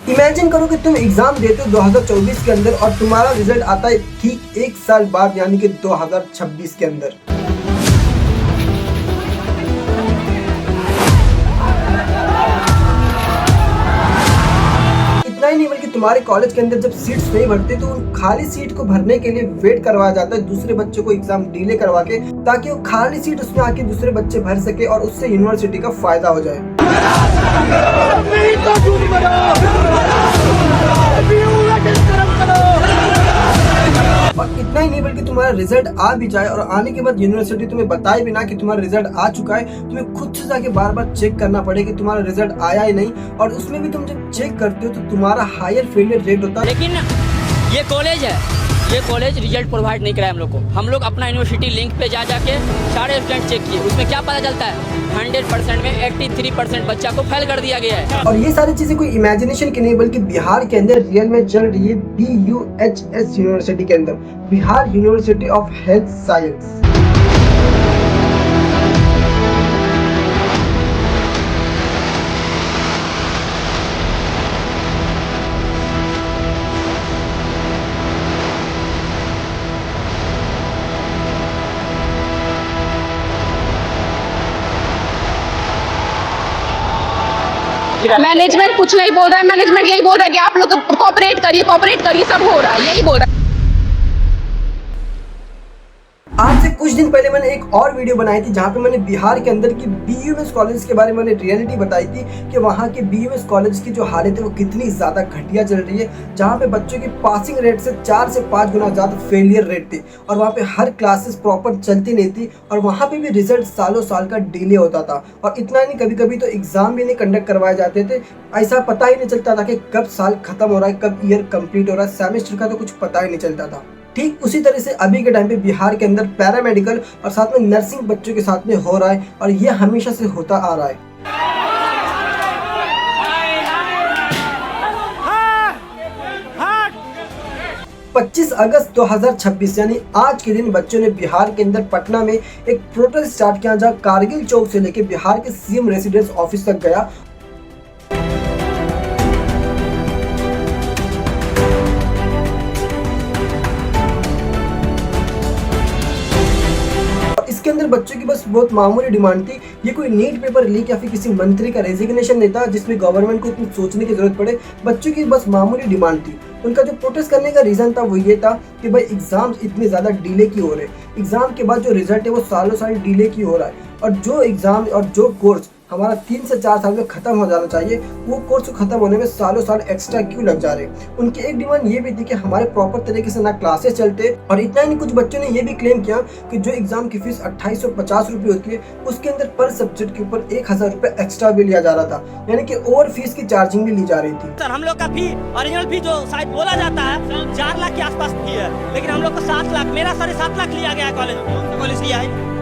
Imagine करो कि तुम एग्जाम देते हो 2024 के अंदर और तुम्हारा रिजल्ट आता है ठीक 1 साल बाद, यानी कि 2026 के अंदर। इतना ही नहीं बल्कि तुम्हारे कॉलेज के अंदर जब सीट्स नहीं भरते तो उन खाली सीट को भरने के लिए वेट करवाया जाता है दूसरे बच्चों को एग्जाम डिले करवा के, ताकि वो खाली सीट उसमें आके दूसरे बच्चे भर सके और उससे यूनिवर्सिटी का फायदा हो जाए। और इतना ही नहीं बल्कि तुम्हारा रिजल्ट आ भी जाए और आने के बाद यूनिवर्सिटी तुम्हें बताए भी ना कि तुम्हारा रिजल्ट आ चुका है, तुम्हें खुद से जाके बार बार चेक करना पड़े कि तुम्हारा रिजल्ट आया ही नहीं। और उसमें भी तुम जब चेक करते हो तो तुम्हारा हायर फेलियर रेट होता है। लेकिन ये कॉलेज है, ये कॉलेज रिजल्ट प्रोवाइड नहीं कराया हम लोग अपना यूनिवर्सिटी लिंक पे जाके सारे स्टूडेंट चेक किए, उसमें क्या पता चलता है 100% में 83% बच्चा को फेल कर दिया गया है। और ये सारी चीजें कोई इमेजिनेशन की नहीं बल्कि बिहार के अंदर रियल में चल रही है। BUHS यूनिवर्सिटी के अंदर, Bihar university of health science. Management कुछ नहीं बोल रहा है, मैनेजमेंट यही बोल रहा है कि आप लोग कोऑपरेट करिए, सब हो रहा है, यही बोल रहा है। आज से कुछ दिन पहले मैंने एक और वीडियो बनाई थी जहाँ पे मैंने बिहार के अंदर की BUMS कॉलेज के बारे में रियलिटी बताई थी कि वहाँ के BUMS कॉलेज की जो हालत है वो कितनी ज़्यादा घटिया चल रही है, जहाँ पे बच्चों की पासिंग रेट से 4 से 5 गुना ज़्यादा फेलियर रेट थी और वहाँ पे हर क्लासेस प्रॉपर चलती नहीं थी और वहाँ पे भी रिजल्ट सालों साल का डिले होता था। और इतना नहीं, कभी कभी तो एग्ज़ाम भी नहीं कंडक्ट करवाए जाते थे, ऐसा पता ही नहीं चलता था कि कब साल खत्म हो रहा है, कब ईयर कंप्लीट हो रहा है, सेमेस्टर का तो कुछ पता ही नहीं चलता था। ठीक उसी तरह से अभी के टाइम पे बिहार के अंदर पैरामेडिकल और साथ में नर्सिंग बच्चों के साथ में हो रहा है और ये हमेशा से होता आ रहा है। हाँ। 25 अगस्त 2026 यानी आज के दिन बच्चों ने बिहार के अंदर पटना में एक प्रोटेस्ट स्टार्ट किया जहाँ कारगिल चौक से लेकर बिहार के CM रेसिडेंस ऑफिस तक गया। इसके अंदर बच्चों की बस बहुत मामूली डिमांड थी, ये कोई नीट पेपर लीक या फिर किसी मंत्री का रेजिग्नेशन नहीं था जिसमें गवर्नमेंट को इतनी सोचने की जरूरत पड़े। बच्चों की बस मामूली डिमांड थी। उनका जो प्रोटेस्ट करने का रीजन था वो ये था कि भाई एग्जाम्स इतने ज्यादा डिले क्यों हो रहे हैं, एग्जाम के बाद जो रिजल्ट है वो सालों साल डिले क्यों हो रहा है, और जो एग्जाम और जो कोर्स हमारा 3 से 4 साल में खत्म हो जाना चाहिए वो कोर्स खत्म होने में सालों साल एक्स्ट्रा क्यों लग जा रहे हैं। उनकी एक डिमांड ये भी थी कि हमारे प्रॉपर तरीके से ना क्लासेस चलते, और इतना ही नहीं, कुछ बच्चों ने ये भी क्लेम किया कि जो एग्जाम की फीस 2850 रुपये होती है उसके अंदर पर सब्जेक्ट के ऊपर 1000 रुपये एक्स्ट्रा भी लिया जा रहा था, यानी कि ओवर फीस की चार्जिंग भी ली जा रही थी। सर हम लोग का फी ओरिजिनल फी जो शायद बोला जाता है 4 लाख के आसपास फी है, लेकिन हम लोग को 7 लाख, मेरा 7.5 लाख लिया गया कॉलेज लिया है।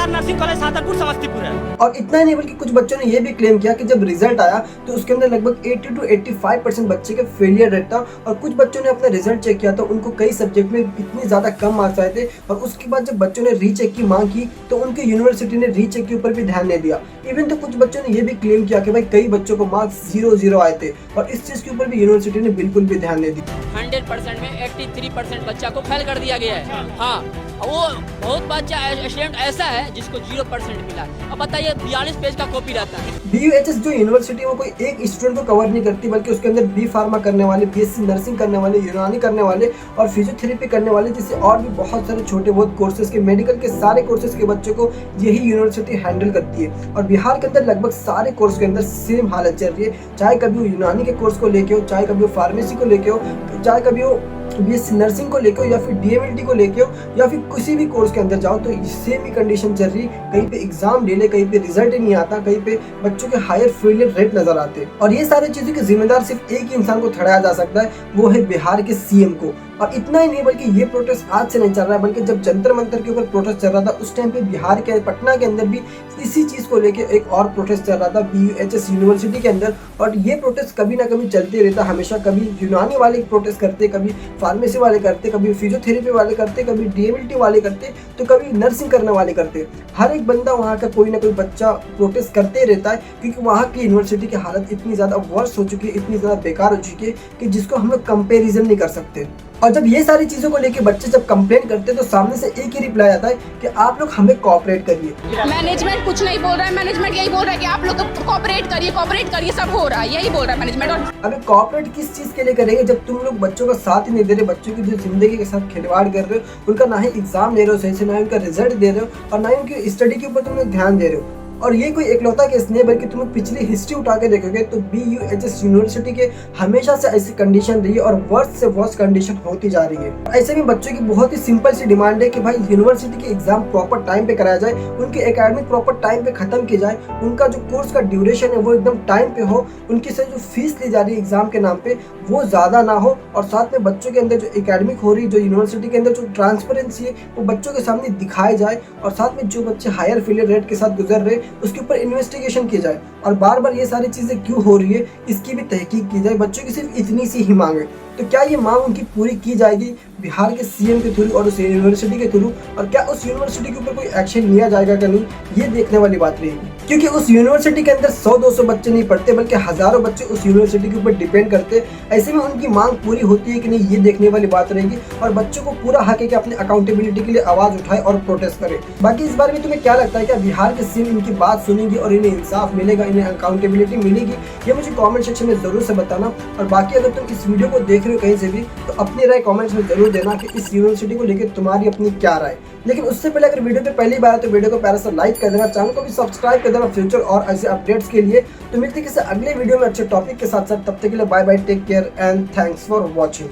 नर्सिंग कॉलेज सातरपुर समस्तीपुर है। और इतना ही नहीं बल्कि कुछ बच्चों ने ये भी क्लेम किया कि जब रिजल्ट आया तो उसके अंदर लगभग 80 to 85% बच्चे के फेलियर रेट था, और कुछ बच्चों ने अपना रिजल्ट चेक किया तो उनको कई सब्जेक्ट में इतने ज्यादा कम मार्क्स आए थे, और उसके बाद जब बच्चों ने रीचेक की मांग की तो उनके यूनिवर्सिटी ने रीचेक के ऊपर भी ध्यान नहीं दिया। इवन तो कुछ बच्चों ने ये भी क्लेम किया कि भाई कई बच्चों को मार्क्स 0 आए थे, और इस चीज के ऊपर भी यूनिवर्सिटी ने बिल्कुल भी ध्यान नहीं दिया। 100% में 83% बच्चा को फेल कर दिया गया है। हाँ, वो बहुत बच्चा स्टूडेंट ऐसा है जिसको 0% मिला। अब बताइए 42 पेज का कॉपी रहता है। BUHS जो यूनिवर्सिटी वो कोई एक स्टूडेंट को कवर नहीं करती, बल्कि उसके अंदर B फार्मा करने वाले, BSc नर्सिंग करने वाले, यूनानी करने वाले और फिजियोथेरेपी करने वाले जैसे और भी बहुत सारे छोटे बहुत कोर्सेज के, मेडिकल के सारे कोर्सेज के बच्चों को यही यूनिवर्सिटी हैंडल करती है। और बिहार के अंदर लगभग सारे कोर्स के अंदर सेम हालत चल रही है, चाहे कभी वो यूनानी के कोर्स को लेके हो, चाहे कभी वो फार्मेसी को लेके हो, चाहे कभी वो BSc नर्सिंग को लेके हो, या फिर DMLT को लेके हो, या फिर किसी भी कोर्स के अंदर जाओ तो सेम ही कंडीशन चल रही। कहीं पे एग्जाम डिले, कहीं पे रिजल्ट ही नहीं आता, कहीं पे बच्चों के हायर फेलियर रेट नजर आते हैं। और ये सारी चीजों के जिम्मेदार सिर्फ एक ही इंसान को ठहराया जा सकता है, वो है बिहार के CM को। और इतना ही नहीं बल्कि ये प्रोटेस्ट आज से नहीं चल रहा है, बल्कि जब जंतर मंतर के ऊपर प्रोटेस्ट चल रहा था उस टाइम पे बिहार के पटना के अंदर भी इसी चीज़ को लेके एक और प्रोटेस्ट चल रहा था BUHS यूनिवर्सिटी के अंदर। और ये प्रोटेस्ट कभी ना कभी चलते रहता हमेशा, कभी यूनानी वाले प्रोटेस्ट करते, कभी फार्मेसी वाले करते, कभी फिजियोथेरेपी वाले करते, कभी DMLT वाले करते, तो कभी नर्सिंग करने वाले करते। हर एक बंदा वहाँ का कोई ना कोई बच्चा प्रोटेस्ट करते रहता है, क्योंकि वहाँ की यूनिवर्सिटी की हालत इतनी ज़्यादा वर्स्ट हो चुकी है, इतनी ज़्यादा बेकार हो चुकी है कि जिसको हम लोग कंपेरिजन नहीं कर सकते। और जब ये सारी चीज़ों को लेके बच्चे जब कंप्लेन करते हैं तो सामने से एक ही रिप्लाई आता है कि आप लोग हमें कोऑपरेट करिए। मैनेजमेंट कुछ नहीं बोल रहा है, मैनेजमेंट यही बोल रहा है कि आप लोग कोऑपरेट करिए, सब हो रहा है, यही बोल रहा है मैनेजमेंट। और अबे कोऑपरेट किस चीज़ के लिए करेंगे जब तुम लोग बच्चों का साथ ही नहीं दे रहे, बच्चों की जो जिंदगी के साथ खिलवाड़ कर रहे हो, उनका ना ही एग्जाम दे रहे हो सही से, ना ही उनका रिजल्ट दे रहे हो, और ना ही उनकी स्टडी के ऊपर तुम लोग ध्यान दे रहे हो। और ये कोई इकलौता केस नहीं है, बल्कि तुम लोग पिछली हिस्ट्री उठा के देखोगे तो BUHS यूनिवर्सिटी के हमेशा से ऐसी कंडीशन रही है और वर्स्ट से वर्स्ट कंडीशन होती जा रही है। ऐसे में बच्चों की बहुत ही सिंपल सी डिमांड है कि भाई यूनिवर्सिटी के एग्जाम प्रॉपर टाइम पे कराया जाए, उनके एकेडमिक प्रॉपर टाइम पे खत्म की जाए, उनका जो कोर्स का ड्यूरेशन है वो एकदम टाइम पे हो, उनकी से जो फीस ली जा रही है एग्जाम के नाम पे वो ज़्यादा ना हो, और साथ में बच्चों के अंदर जो एकेडमिक हो रही है, जो यूनिवर्सिटी के अंदर जो ट्रांसपेरेंसी है वो बच्चों के सामने दिखाई जाए, और साथ में जो बच्चे हायर फेलियर रेट के साथ गुजर रहे उसके ऊपर इन्वेस्टिगेशन की जाए, और बार बार ये सारी चीज़ें क्यों हो रही है इसकी भी तहकीक की जाए। बच्चों की सिर्फ इतनी सी ही मांग है, तो क्या ये मांग उनकी पूरी की जाएगी बिहार के CM के थ्रू और उस यूनिवर्सिटी के थ्रू, और क्या उस यूनिवर्सिटी के ऊपर कोई एक्शन लिया जाएगा कि नहीं, ये देखने वाली बात रहेगी। क्योंकि उस यूनिवर्सिटी के अंदर 100-200 बच्चे नहीं पढ़ते, बल्कि हज़ारों बच्चे उस यूनिवर्सिटी के ऊपर डिपेंड करते। ऐसे में उनकी मांग पूरी होती है कि नहीं, ये देखने वाली बात रहेगी, और बच्चों को पूरा हक है कि अपनी अकाउंटेबिलिटी के लिए आवाज़ उठाए और प्रोटेस्ट करे। बाकी इस बार में तुम्हें क्या लगता है, क्या बिहार के CM इनकी बात सुनेंगे और इन्हें इंसाफ मिलेगा, इन्हें अकाउंटेबिलिटी मिलेगी? ये मुझे कॉमेंट सेक्शन में ज़रूर से बताना। और बाकी अगर तुम इस वीडियो को देख रहे हो कहीं से भी, तो अपनी राय कमेंट्स में जरूर देना कि इस यूनिवर्सिटी को लेकर तुम्हारी अपनी क्या राय। लेकिन उससे पहले अगर वीडियो पे पहली बार है तो वीडियो को प्यारा सा लाइक कर देना, चैनल को भी सब्सक्राइब कर देना फ्यूचर और ऐसे अपडेट्स के लिए। तो मिलते हैं किसी अगले वीडियो में अच्छे टॉपिक के साथ। तब तक के लिए bye bye, take care and thanks for watching.